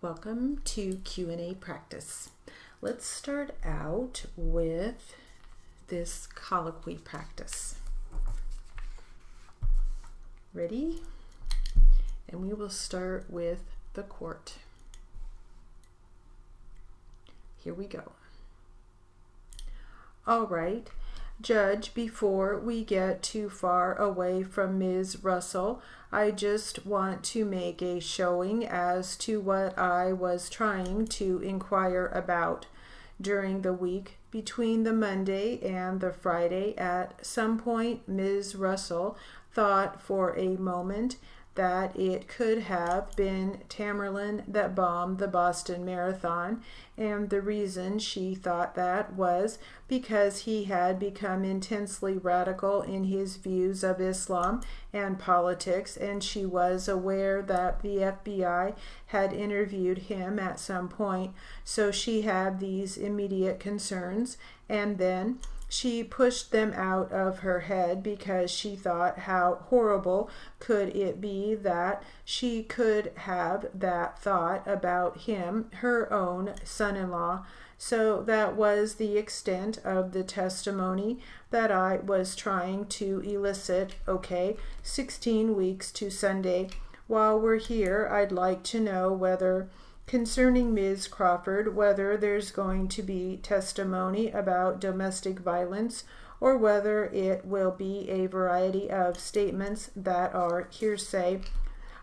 Welcome to Q&A practice. Let's start out with this colloquy practice. Ready? And we will start with the court. Here we go. All right, Judge, before we get too far away from Ms. Russell, I just want to make a showing as to what I was trying to inquire about during the week between the Monday and the Friday. At some point, Ms. Russell thought for a moment that it could have been Tamerlan that bombed the Boston Marathon, and the reason she thought that was because he had become intensely radical in his views of Islam and politics, and she was aware that the FBI had interviewed him at some point, so she had these immediate concerns, and then she pushed them out of her head because she thought how horrible could it be that she could have that thought about him, her own son-in-law. So that was the extent of the testimony that I was trying to elicit. Okay, 16 weeks to Sunday. While we're here, I'd like to know whether concerning Ms. Crawford, whether there's going to be testimony about domestic violence or whether it will be a variety of statements that are hearsay.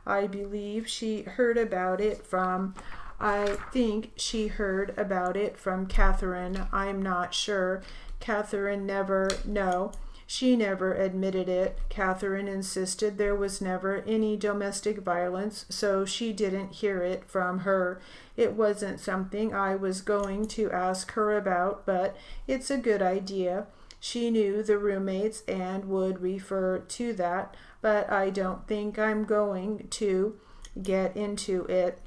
I believe she heard about it from, I think she heard about it from Catherine. I'm not sure. Catherine never, no. She never admitted it. Catherine insisted there was never any domestic violence, so she didn't hear it from her. It wasn't something I was going to ask her about, but it's a good idea. She knew the roommates and would refer to that, but I don't think I'm going to get into it.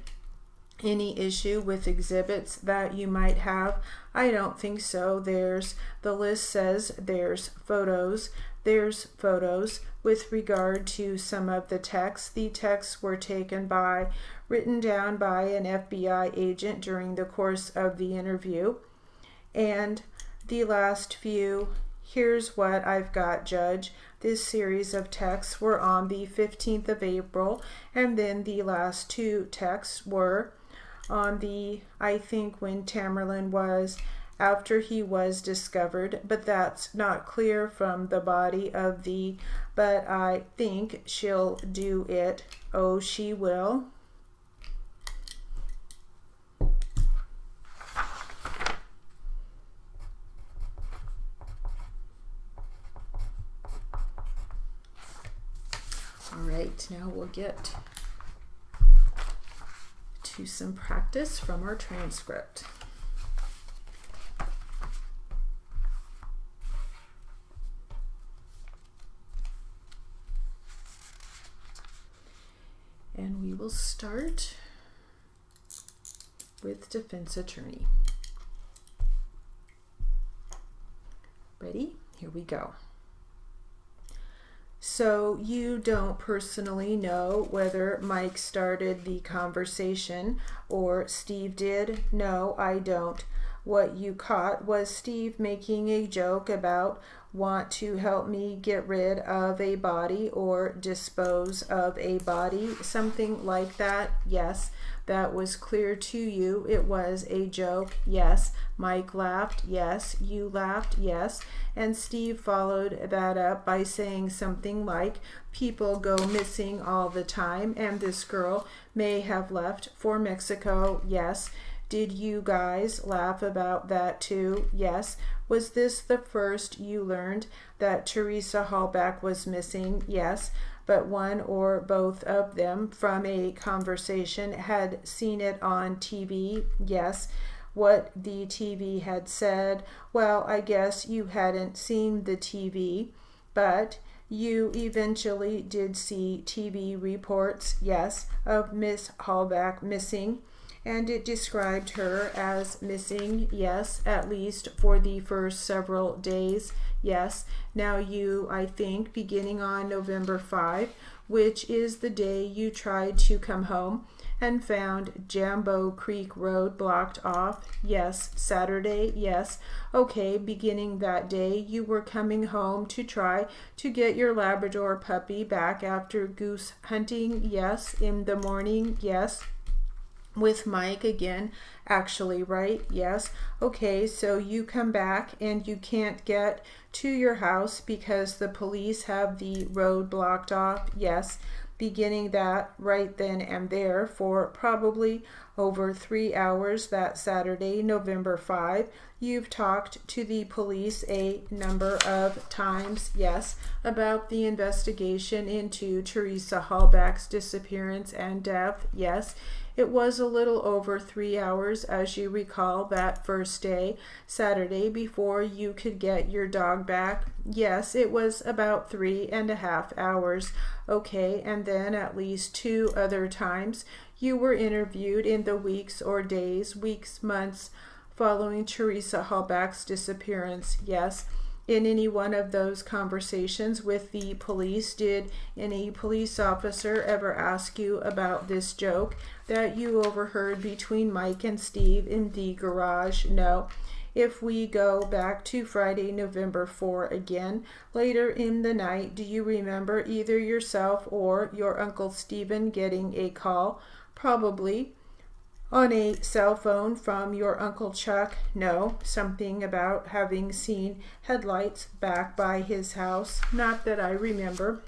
Any issue with exhibits that you might have? I don't think so. The list says there's photos. There's photos. With regard to some of the texts, the texts were written down by an FBI agent during the course of the interview. And the last few, here's what I've got, Judge. This series of texts were on the 15th of April, and then the last two texts were on I think when Tamerlan was, after he was discovered, but that's not clear from the body of but I think she'll do it. Oh, she will. All right, now we'll get to some practice from our transcript. And we will start with defense attorney. Ready? Here we go. So you don't personally know whether Mike started the conversation or Steve did? No, I don't. What you caught was Steve making a joke about want to help me get rid of a body or dispose of a body, something like that. Yes, that was clear to you. It was a joke. Yes. Mike laughed. Yes. You laughed. Yes. And Steve followed that up by saying something like, people go missing all the time and this girl may have left for Mexico. Yes. Did you guys laugh about that too? Yes. Was this the first you learned that Teresa Halbach was missing? Yes. But one or both of them from a conversation had seen it on TV? Yes. What the TV had said? Well, I guess you hadn't seen the TV, but you eventually did see TV reports, yes, of Miss Halbach missing. And it described her as missing, yes, at least for the first several days, yes. Now you, I think, beginning on November 5, which is the day you tried to come home, and found Jambo Creek Road blocked off? Yes. Saturday? Yes. Okay, beginning that day, you were coming home to try to get your Labrador puppy back after goose hunting? Yes. In the morning? Yes. With Mike again, actually, right? Yes. Okay, so you come back and you can't get to your house because the police have the road blocked off? Yes. Beginning that right then and there for probably over 3 hours that Saturday, November 5. You've talked to the police a number of times, yes, about the investigation into Teresa Halbach's disappearance and death, yes. It was a little over 3 hours, as you recall, that first day, Saturday, before you could get your dog back. Yes, it was about 3.5 hours. Okay, and then at least 2 other times you were interviewed in the weeks, months following Teresa Halbach's disappearance. Yes. In any one of those conversations with the police, did any police officer ever ask you about this joke that you overheard between Mike and Steve in the garage? No. If we go back to Friday, November 4 again, later in the night, do you remember either yourself or your Uncle Stephen getting a call? Probably. On a cell phone from your Uncle Chuck? No. Something about having seen headlights back by his house? Not that I remember.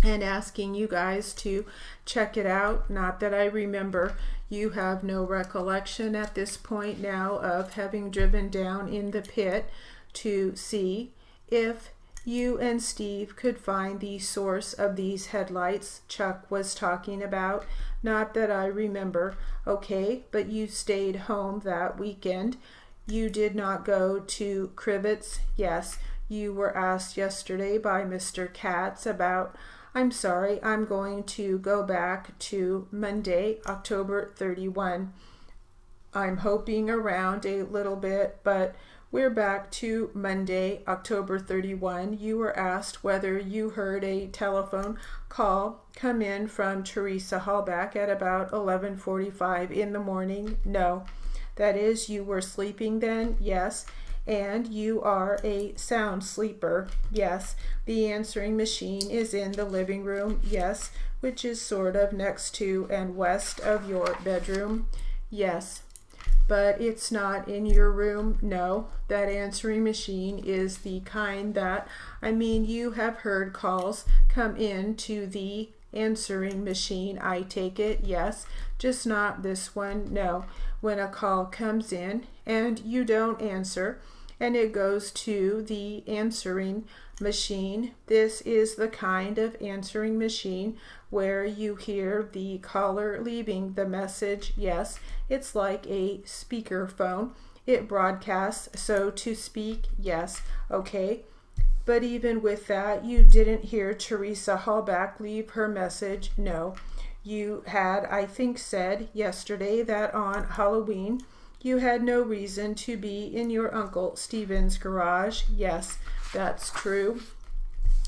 And asking you guys to check it out? Not that I remember. You have no recollection at this point now of having driven down in the pit to see if you and Steve could find the source of these headlights Chuck was talking about? Not that I remember. Okay, but you stayed home that weekend. You did not go to Krivet's? Yes. You were asked yesterday by Mr. Katz about, I'm sorry, I'm going to go back to Monday, October 31. I'm hoping around a little bit, but we're back to Monday, October 31. You were asked whether you heard a telephone call come in from Teresa Halbach at about 11:45 in the morning. No. That is, you were sleeping then? Yes. And you are a sound sleeper? Yes. The answering machine is in the living room? Yes. Which is sort of next to and west of your bedroom? Yes. But it's not in your room? No. That answering machine is the kind that, you have heard calls come in to the answering machine, I take it? Yes. Just not this one? No. When a call comes in and you don't answer and it goes to the answering machine, this is the kind of answering machine where you hear the caller leaving the message. Yes, it's like a speakerphone. It broadcasts, so to speak. Yes, okay. But even with that, you didn't hear Teresa Halbach leave her message. No. You had, I think, said yesterday that on Halloween you had no reason to be in your Uncle Stephen's garage. Yes, that's true.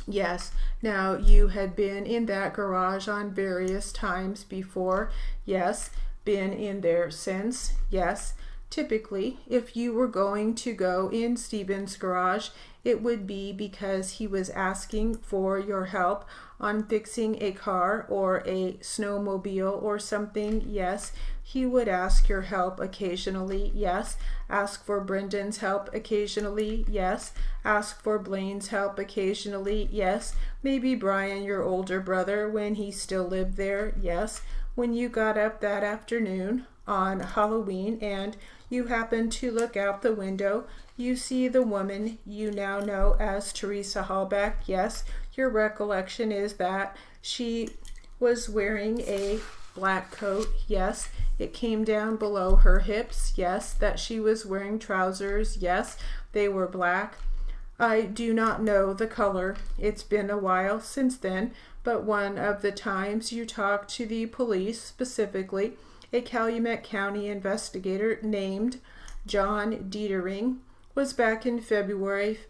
Yes. Now, you had been in that garage on various times before. Yes. Been in there since. Yes. Typically, if you were going to go in Stephen's garage, it would be because he was asking for your help on fixing a car or a snowmobile or something. Yes. He would ask your help occasionally. Yes. Ask for Brendan's help occasionally. Yes. Ask for Blaine's help occasionally. Yes. Maybe Brian, your older brother, when he still lived there. Yes. When you got up that afternoon on Halloween and you happen to look out the window, you see the woman you now know as Teresa Halbach. Yes, your recollection is that she was wearing a black coat. Yes, it came down below her hips. Yes, that she was wearing trousers. Yes, they were black. I do not know the color. It's been a while since then, but one of the times you talked to the police, specifically a Calumet County investigator named John Dietering, was back in February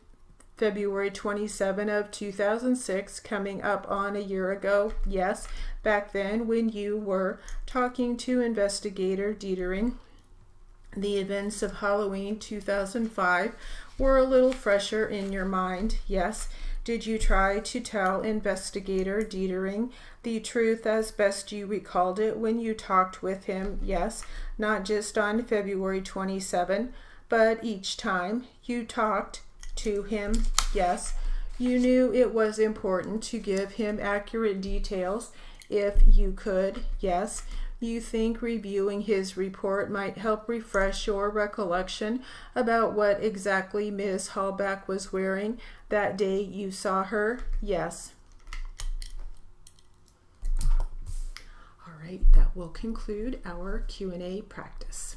February 27 of 2006, coming up on a year ago. Yes, back then when you were talking to Investigator Detering, the events of Halloween 2005 were a little fresher in your mind. Yes. Did you try to tell Investigator Detering the truth as best you recalled it when you talked with him? Yes. Not just on February 27, but each time you talked to him? Yes. You knew it was important to give him accurate details if you could? Yes. You think reviewing his report might help refresh your recollection about what exactly Ms. Halbach was wearing that day you saw her? Yes. All right, that will conclude our Q&A practice.